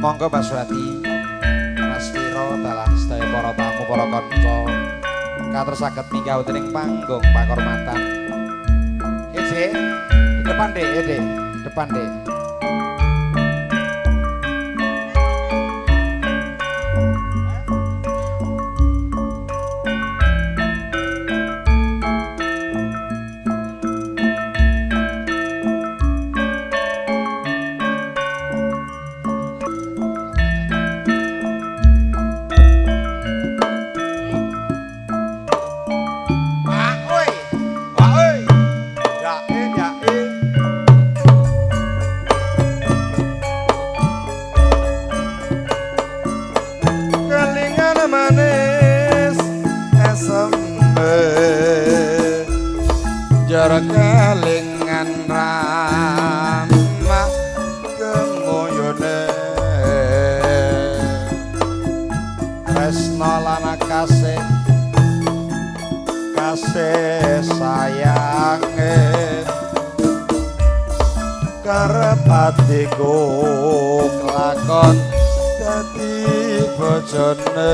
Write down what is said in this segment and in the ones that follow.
Monggo Mas Wati, Mas Wiro, dalan sedaya para tamu, para kanca katur saged minggaut ing panggung pakurmatan. Dik, depan Dik, depan Dik. Kelingan ramah kemoyone tresno lan kasih sayange karep atiku kelakon dadi bojone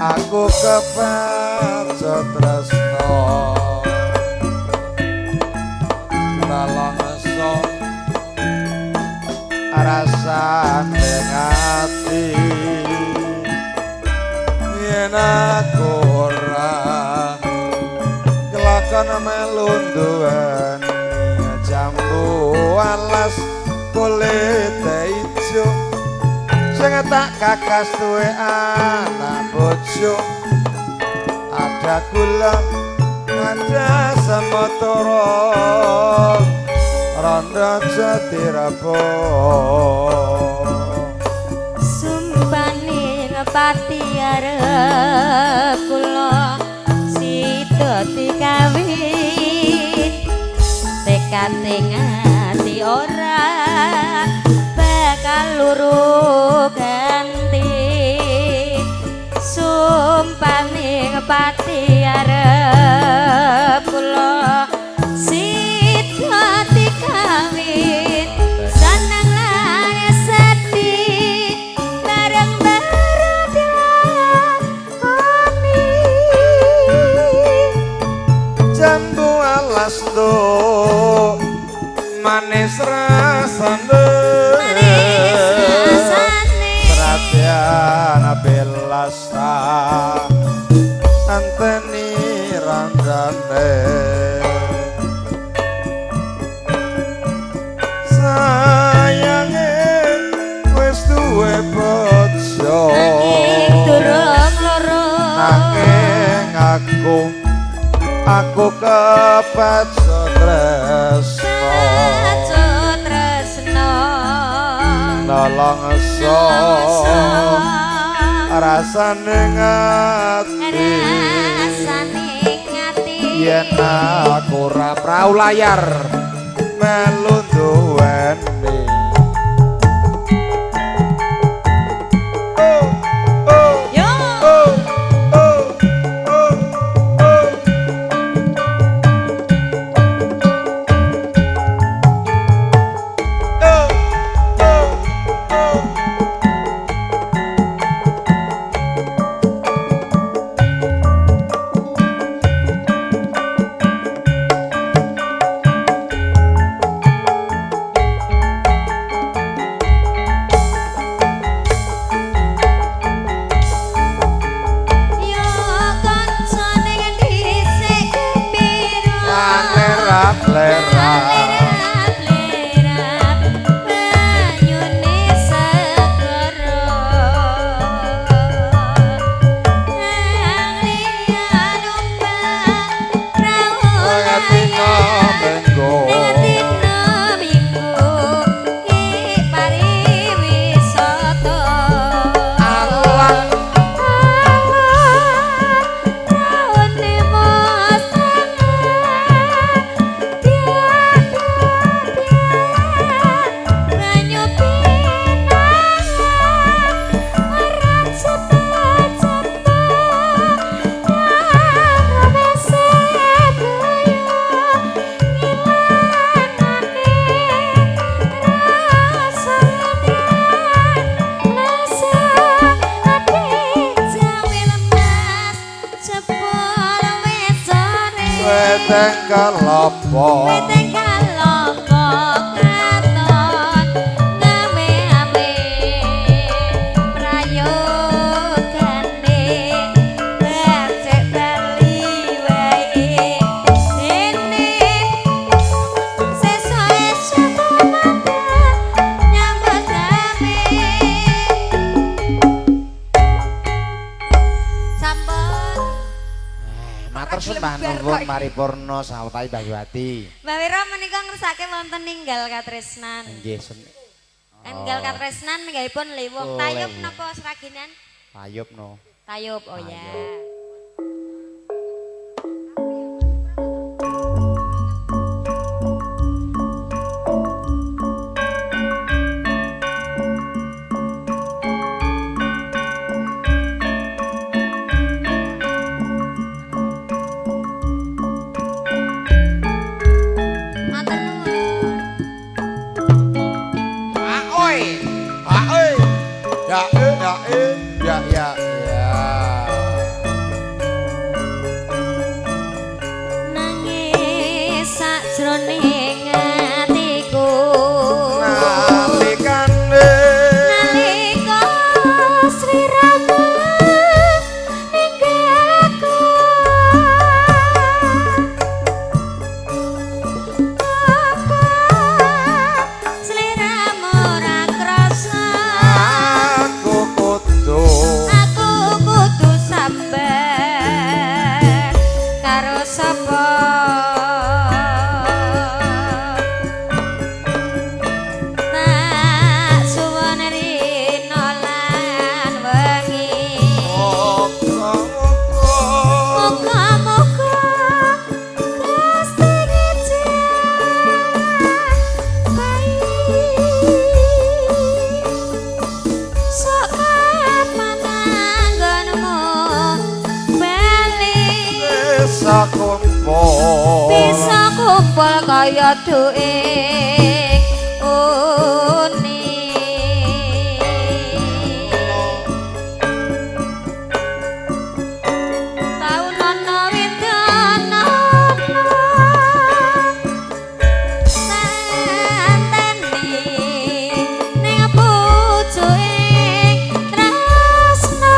aku kepaca tresno nalangsa rasane ati yen aku ora kelakon melu duweni jambu alas kulit ijo sing tak kakas duwe anak bojo ada gula ada samotoro rondo jatirabo sumpane ngepati arep kula sida dikawin tekate ngati ora bakal luru ganti sumpane ngepati arep kula sida dikawin sanang lae sedih bareng-bareng dilakoni jambu alas do manis rasane seratian belasta anteni randane sayange wis duwe bojo nanging durung loro nanging aku kepaca tresno nalangsa rasane ngati yen aku ora prau layar melu duweni jebul wis sore weteng kelopo weteng kalopo katon ngame-ame prayogane becek bali wae dene sesuk-esuk mandan nyambut gawe sampun matur sembah nuwun paripurna sawetahi Mbah Yuwati Mbak Wira menika ngersake wonten ninggal katresnan. nggih Enggal katresnan minggahipun liwung. Tayub napa seraginan? Tayub no Tayub, oh ya. Matur nuwun. oi oi ya Nangis sakjroning atiku. nalikane Nalika sliramu ninggalku. Apa sliramu ora krasa? aku kudu Aku kudu sabar karo sapa? Tak suwun rina lan wengi. Muga-muga Gusti ngejak sok kapan anggonmu bali bisa kumpul bisa kumpul kaya duit uni taun ana widana santeni ning pucuking tresna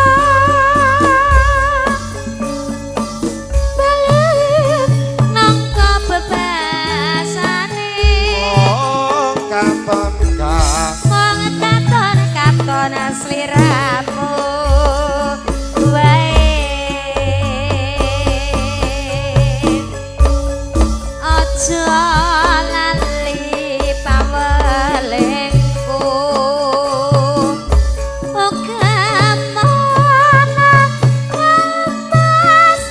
balik nang kebebasane katon wong katon sliramu wae aja lali pawelengku ugamana ngemas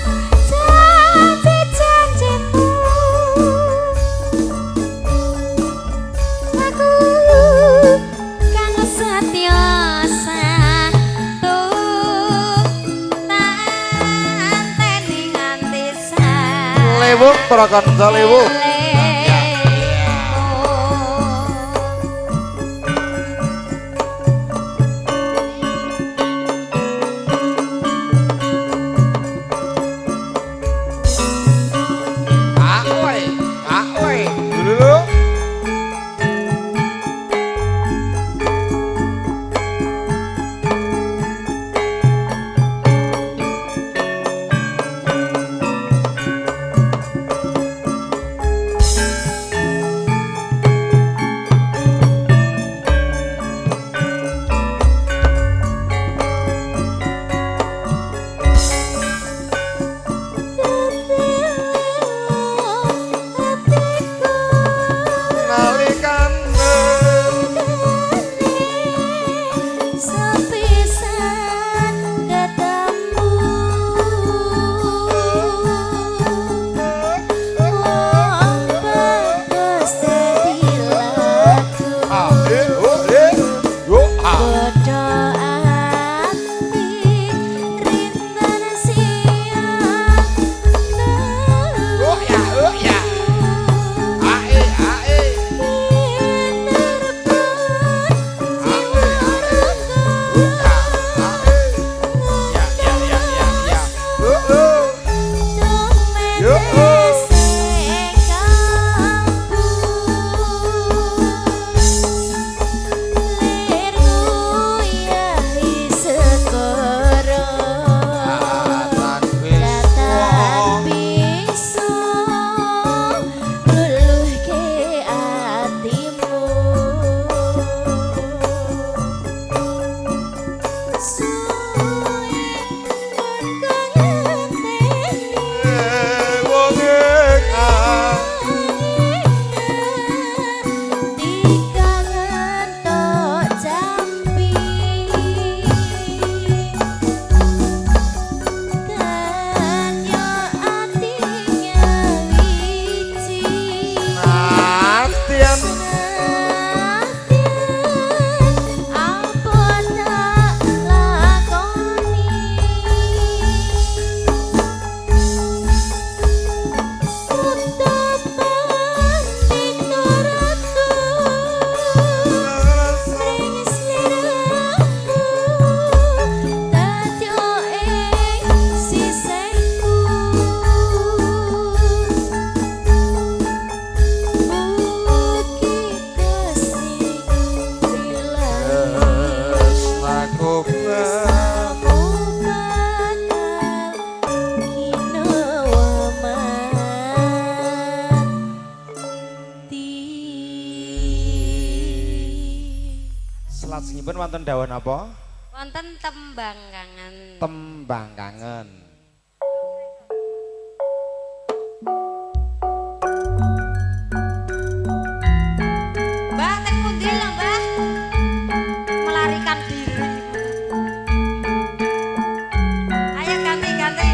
janji-janjimu aku kang setya santuk tak anteni nganti lewung para kanca lewung oi dulu Lajengipun wonten dawuh napa? Wonten tembang kangen. Tembang kangen. Mbah teng pundi lho, Mbah? Melarikan diri. Ayo ganti-ganti.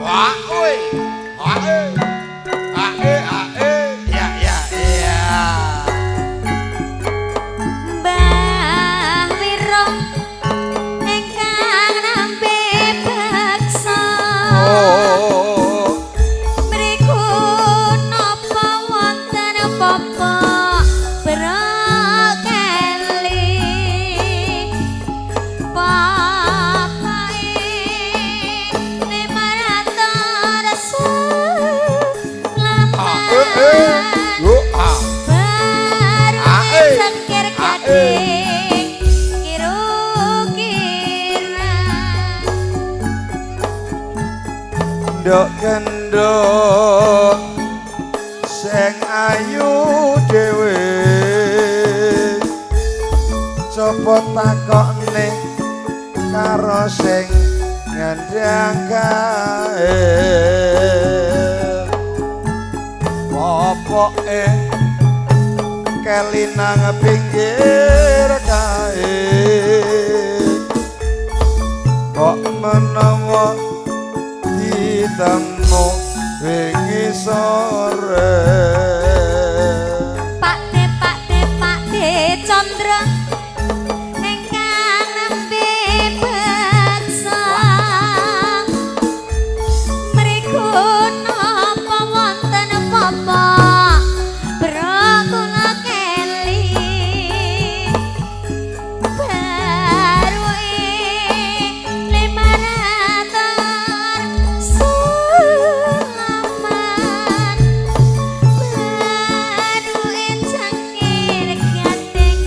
Wah, oi. Ae. Ae, ae. Ya, ya, ya. Mbah Wiro ingkang nampi beksa. Oh. Mriku napa wonten apa-apa brokeli. Papai lemarator selamat. Yo, ah. Baru cengkir gading kira-kira. Ndok kendok sing ayu dhewe coba takokne karo sing ngandhang kae popoke kelinang pinggir kae kok menawa ditemu wingi sore Pakde Chandra ingkang nembe beksa. Mriku napa wonten apa-apa kula keli. Baru lemarator sulaman. Baru cengkir gading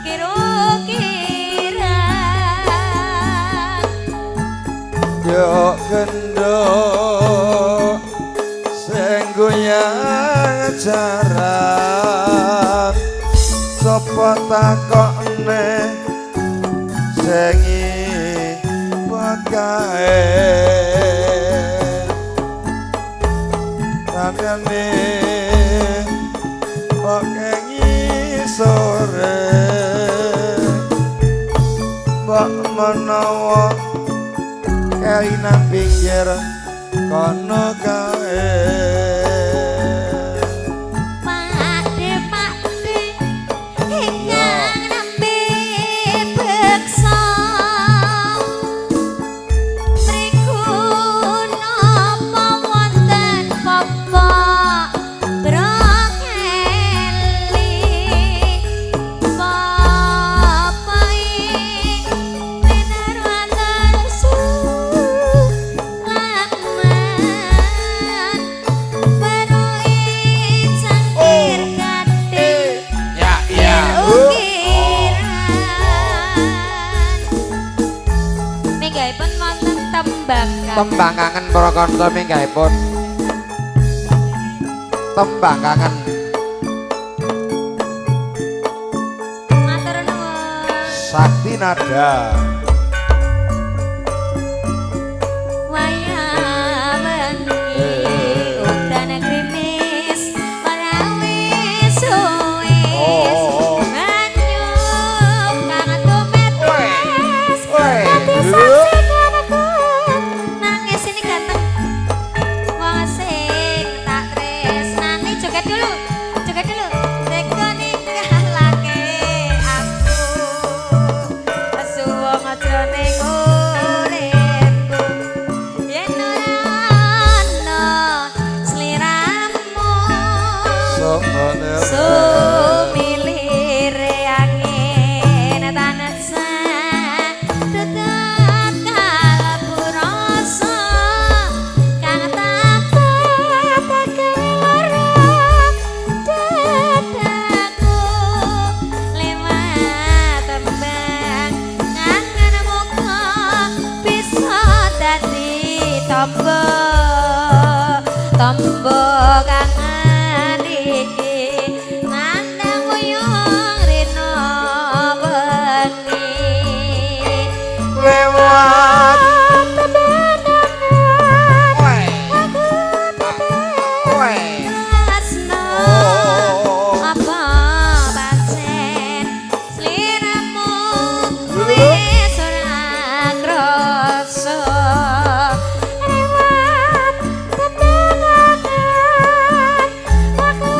kira-kira. yo kendok sing goyang jaran sapa takokne sing pakae ramene kok sore mbok menawa kainan pinggir kono kae Pakde ingkang nembe beksa. Mriku napa wonten apa brokeli. Papai winarwatan sulaman. Baru cengkir gading Ya, ya. Minggaipun wonten tembang kangen. Tembang kangen para kanca minggaipun. Tembang kangen. Matur nuwun. sakti nada Wayah wengi udan krimis marawis suwis banyu kang tumetes dadi saksi karaku nangis ini ganteng wong sing tak tresnani joget dulu teko ninggalake aku suwung aja mbok kangen iki ngandang kuyung rino bengi lewat asno apa pancen sliramu wis ora krasa lewat kenangan aku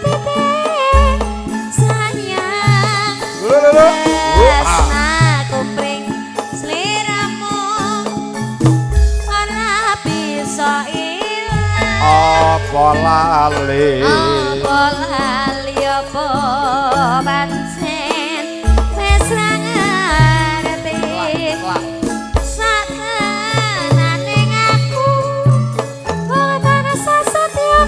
titik sayang asna kumpring sliramu ora bisa ilang apa lali apa lali apa pancen wis ra ngerti sakenaning aku wong rasa setya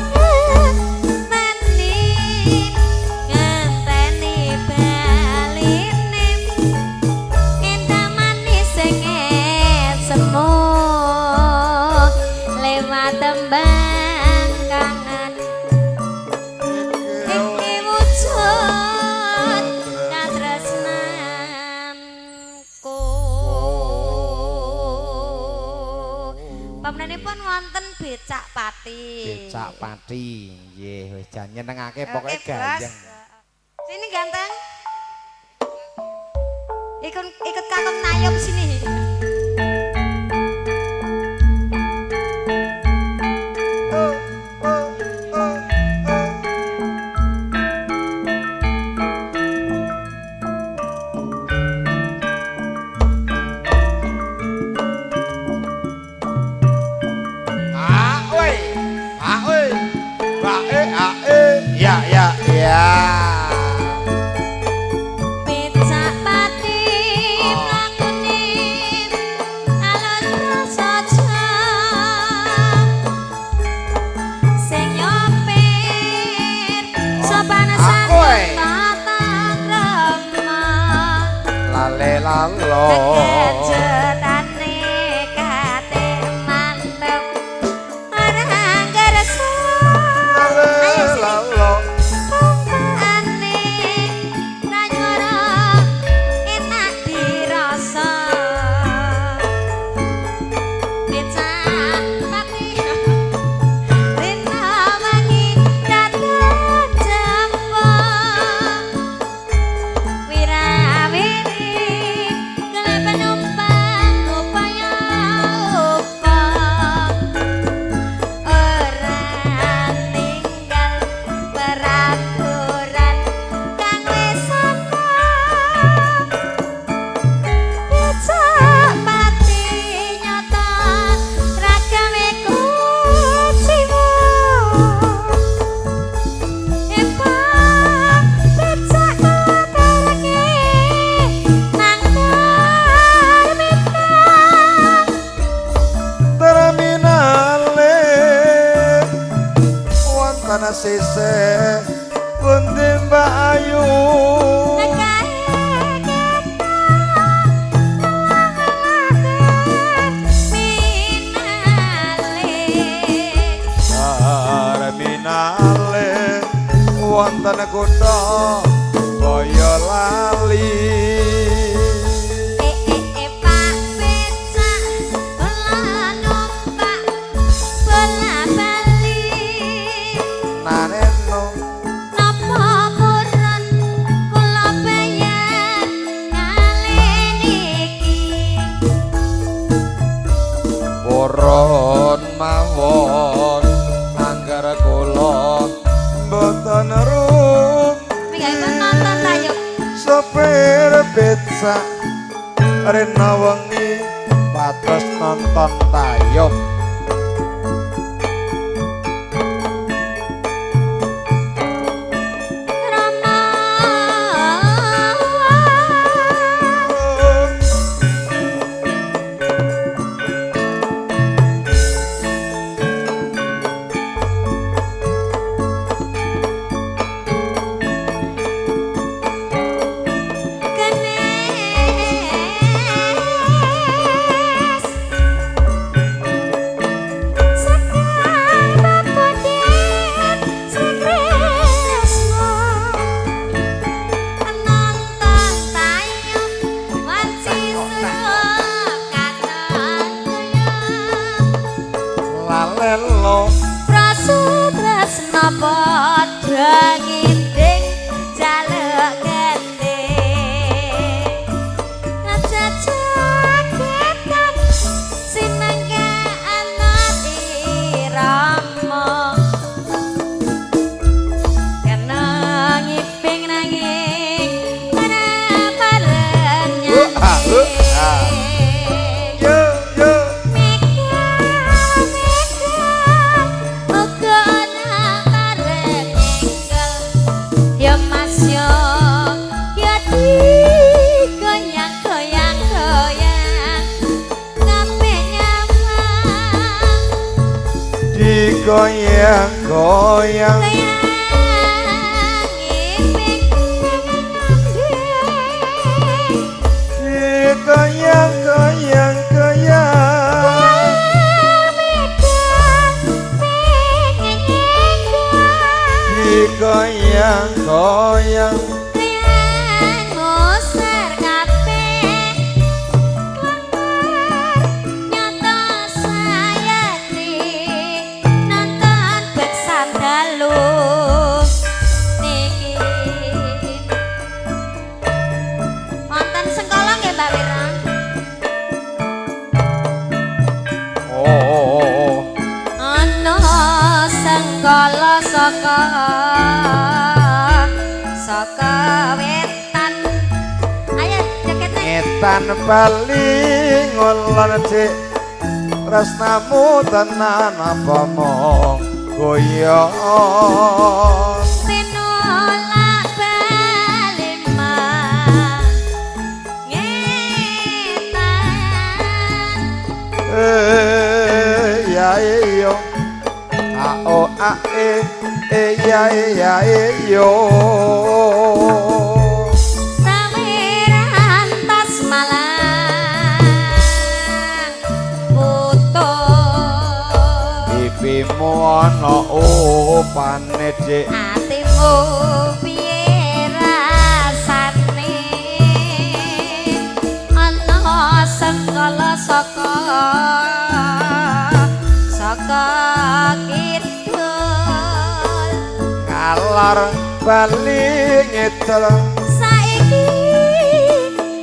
ngenteni baline endah manis sing semu lewat tembang kangen iki wujud katresnanku pamenipun wonten becak pati Becak pati. Nggih, wis jan nyenengake pokoke Oke, Bos. gayeng. Sini ganteng. Ikut kakak nayom sini. ya Becak pati mlakune alus prasaja sing nyopir sopan santun tata krama lale lalo kegetane kate mantep ana ngerasa ayo sini lalo ane nanyara enak dirasa becak pati rina wangi datang jempo wirawiri kele penumpang upaya ora tinggal peraturan kang wis ana becak pati nyata ragame kuciwa epang becak katerke nang terminale wonten sisih pundi Mbak Ayu terminale wonten kutha Boyolali Pak becak bola numpak bola bali naneno napa purun kula bayar kali niki purun mawon anggar kula mboten rum menggaipun nonton tayo sopir becak rena wengi patos nonton tayub Rama kenes goyang goyang goyang goyang goyang goyang saka wetan ayo jaketnya ngetan bali ngulon dik tresnamu tenan apa mong goyang tinolak bali mah ngetan ya yo a o a ya yo sawiran tas malang utuh pipimu ana opane dik atimu piye rasane ana sengkala saka kidul ngalor bali ngidul saiki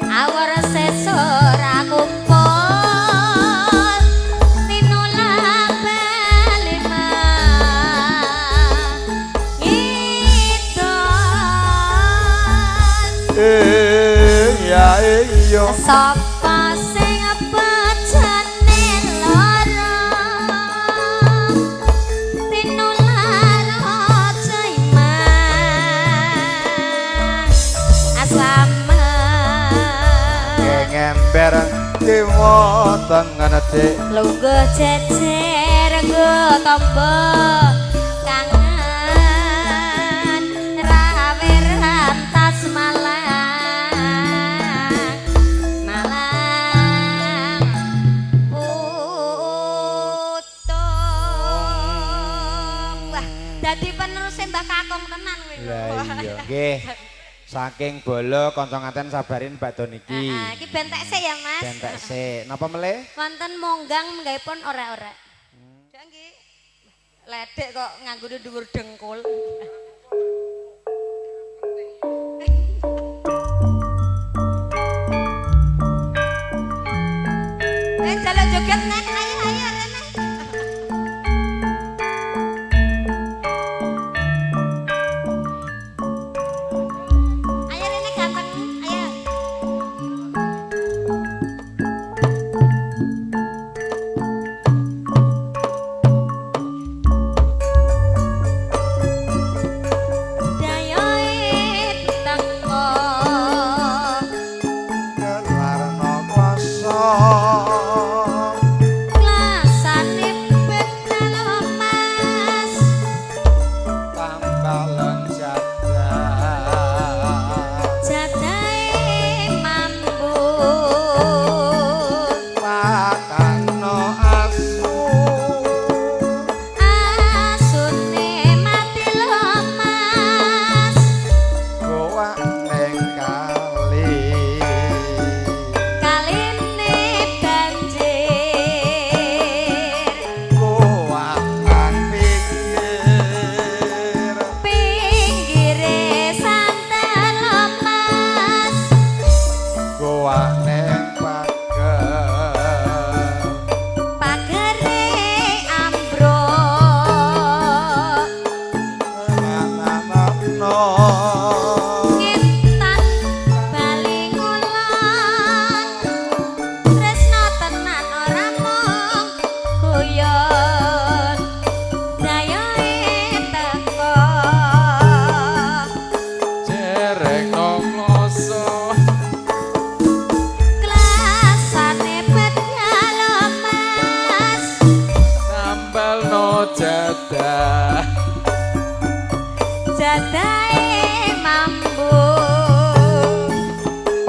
awar sesor kumpul tinulak bali mah ngidul ya yo sapa sing bejane lara tinulak aja iman asama ngember dewa tengen dik lungguh jejer nggo tombo kangen rawe rantas malang utung wah dadi peneruse Mbah Kakung tenan kowe lah iya nggih saking bolo kanca nganten sabarin bakdo niki iki bentek sik ya Mas bentek sik napa melih wonten monggang menggahipun ora-ora ya nggih ledek kok nganggo dhuwur dengkul jalan joget nek ayo rene ayo rene ganteng ayo kelarno kosong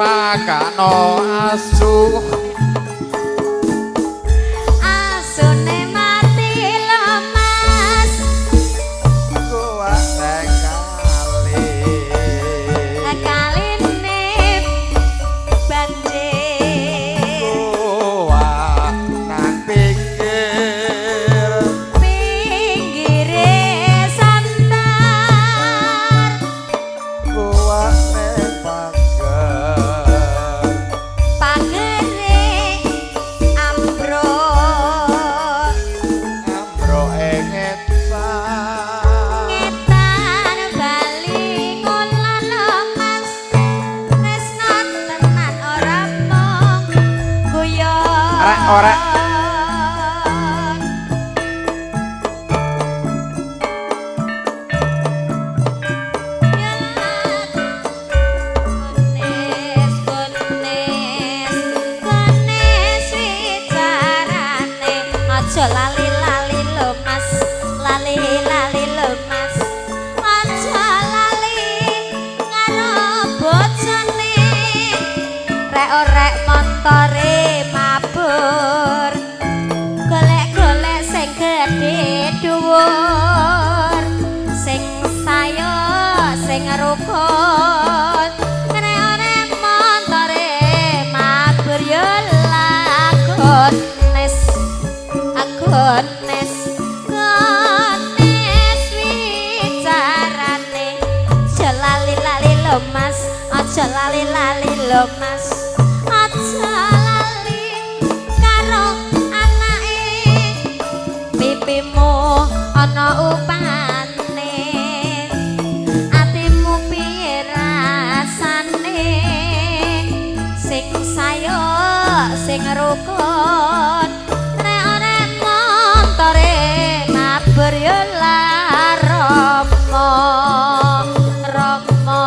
pakano asu asune mati lemas kuwa sekali kaline banjir kuwa nang pinggir pinggire sandar kuwa ning pager pagere ambruk ambro engetan ngetan bali ngulon lemas tresno tenan ora mung guyon Orek. Kunis, kunis, kunis wicarane aja lali-lali lho Mas, lali-lali lho Mas. Aja lali karo bojone. Rek-orek montore mabur. Golek-golek sing gedhe dhuwur. Sing sayo, sing rukun. Rek-orek montore mabur yo lagones. Agones, gones wicarane. Aja lali-lali lho Mas, aja lali-lali lho Mas. Aja lali karo anake. Pipimu ana upane. Atimu piye rasane? Sing sayo, sing rukun. Nek ora montore mabur yo laromo. Romo,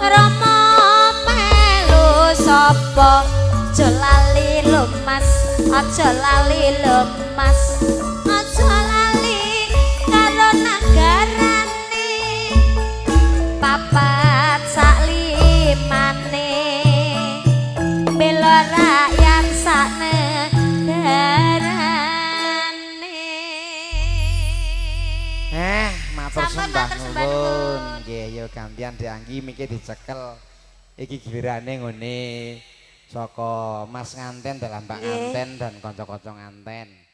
Romo melu sapa? Aja lali lho Mas, aja lali lho Mas. Aja lali karo nagarane. Papat sak limane. Bela rakyat sak negarane. Matur Sampun, sembah matur sembah nuwun. nuwun. Nggih, ya gantian dianggi miki dicekel. Iki gilirane ngene saka Mas Nganten dalam Mbak Nggih. Nganten dan kanca-kanca nganten.